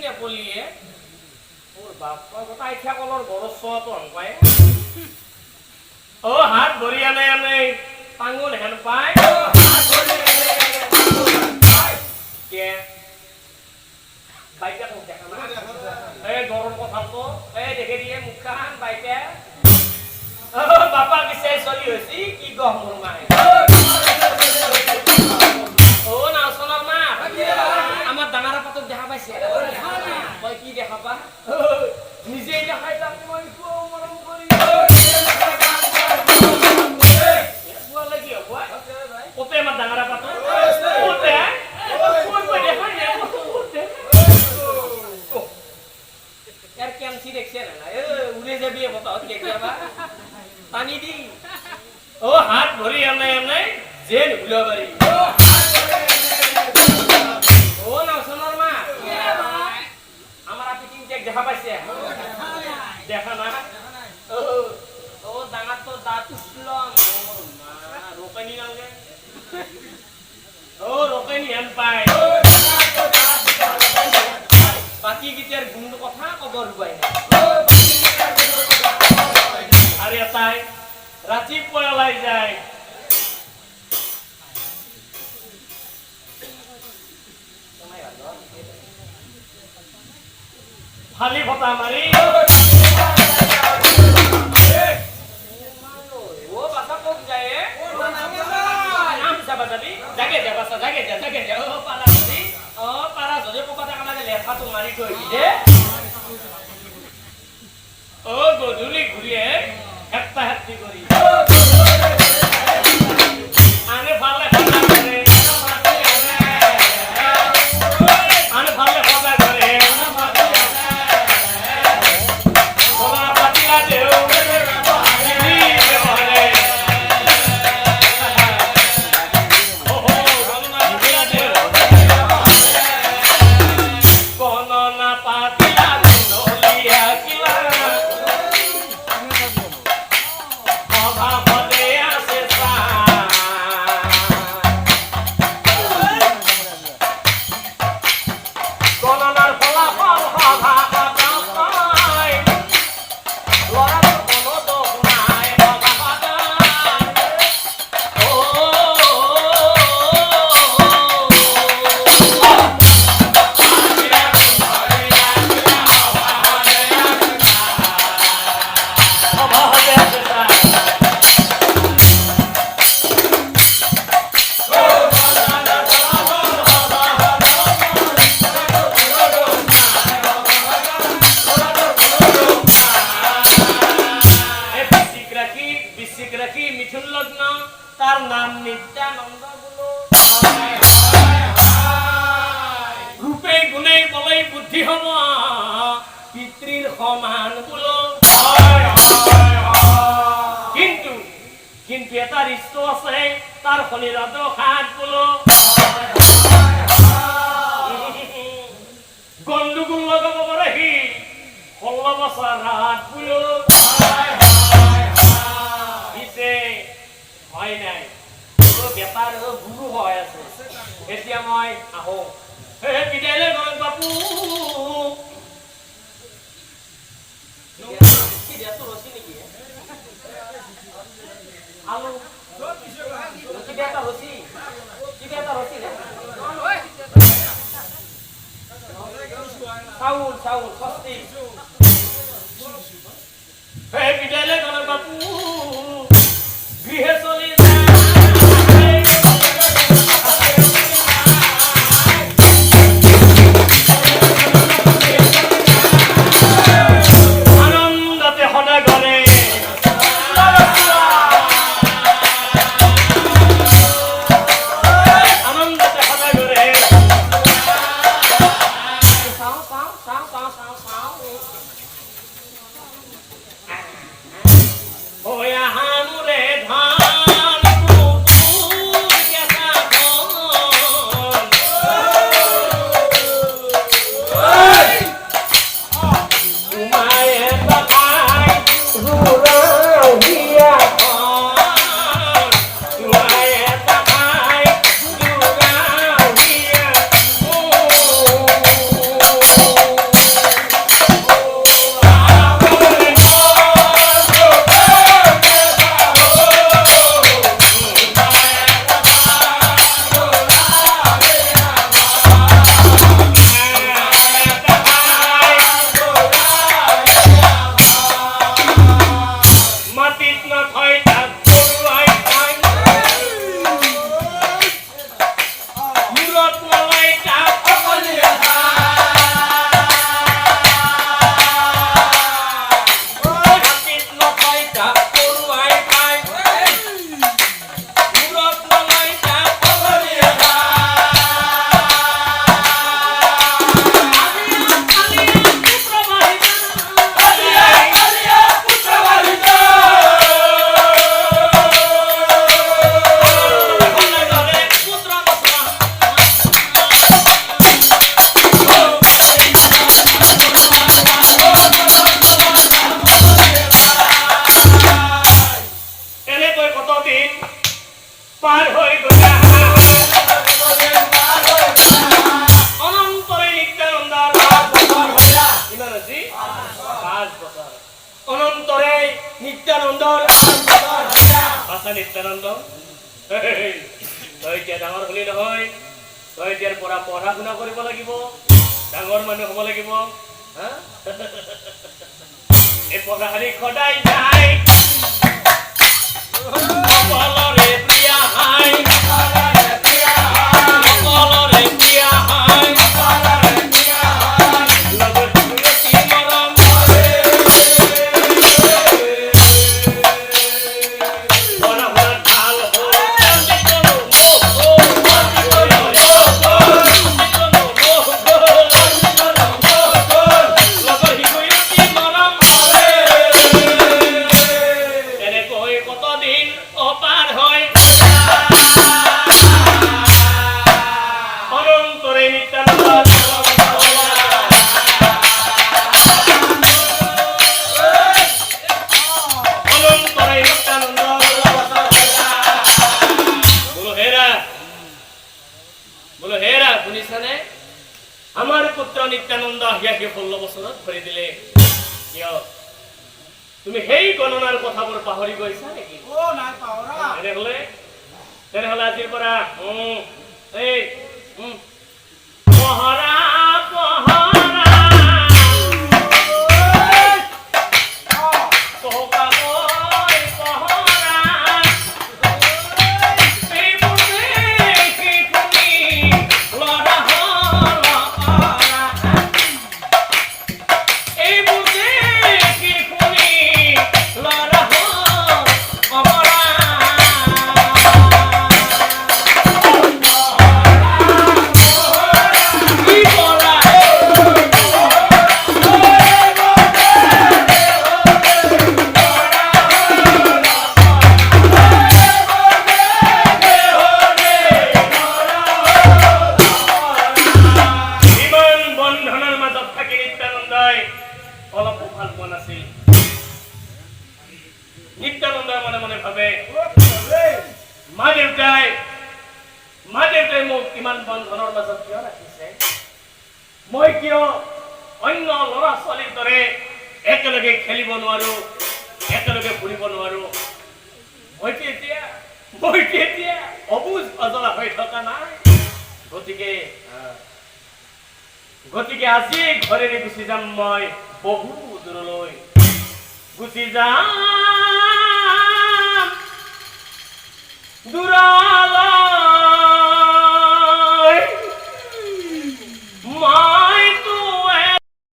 নেপলিয়ে ওৰ বাপ্পা গোটা আইঠা কলৰ গৰচটো পায় হাত ভৰি আনে আনে পাঙল হেন পায় গৰম কথাটো দেখে দিয়ে মুখখান বাইকে বাপা বিচাৰি চলি হৈছে কি গম মোৰ মায়ে নাওচনৰ মা আমাৰ ডাঙৰ পাতক দেখা পাইছে মই কি দেখা পা নিজেই দেখাই তাক মই মৰম কৰি কতে আমাৰ ডাঙৰ পাতক উড়ে যাবি বতাহত কেতিয়াবা পানী দি হাত ভৰি আনে আনে জেল উলিয়াব পাৰি নাওচনৰ মা আমাৰ আপি তিনটাক দেখা পাইছে দেখা না ডাঙৰটো দাঁত উঠলং ৰকেনি নালগে ৰকেনি হেন পায় বাকী গীতেৰ গুণ কথা কব ৰুবাই আৰু এটাই ৰাতিপুৱা ওলাই যায় ফালি ফটা মাৰি বাছা ক'ত যায় নাম চাবা যাবি জাগে যা বাছা জাগে যা পাৰা যদি ক'বাতে কামানে লেখাটো মাৰি থৈ দিলে গধূলি ঘূৰিয়ে হেপ্তা হেপ্তি কৰি আনে ভালে ভালে কৰে আনে ভালে ভালে কৰে কিন্তু এটা ৰিষ্ট আছে তাৰ শনিৰাত হাত বোলো গণ্ডগোল লগাব পাৰে সি 16 বছৰ হাত বোলো পিছে হয় নাই বেপাৰ গুৰু হৈ আছে এতিয়া মই আহো বিদায় লৈ গৰম বাপু Halo. Kita tak rosi. Saul, pasti. Bidale kalau bapu. Grihe soli. Nityanand তই এতিয়া ডাঙৰ হলি নহয় তই এতিয়াৰ পৰা পঢ়া শুনা কৰিব লাগিব ডাঙৰ মানুহ হ'ব লাগিব এই পঢ়াশালি সদায় যায় সকলৰে প্ৰিয়া হাই সকলৰে প্ৰিয়া হাই লগত অতি মৰম আমাৰ পুত্ৰ নিত্যানন্দ আহিয়াকে 16 বছৰত ভৰি দিলে কিয় তুমি সেই গণনাৰ কথাবোৰ পাহৰি গৈছা নেকি নাই পাহৰা তেনেহলে আজিৰ পৰা এই পহৰা পহৰা নিত্যানন্দৰ মনে মনে ভাবে মা দেউতাই মোক ইমান বন্ধনৰ মাজত কিয় ৰাখিছে মই কিয় অন্য ল'ৰা ছোৱালীৰ দৰে একেলগে খেলিব নোৱাৰো একেলগে ফুৰিব নোৱাৰো মইতো এতিয়া অবুজ অজলা হৈ থকা নাই গতিকে আজি ঘৰেৰে গুচি যাম মই বহু দূৰলৈ গুচি যাম দূৰ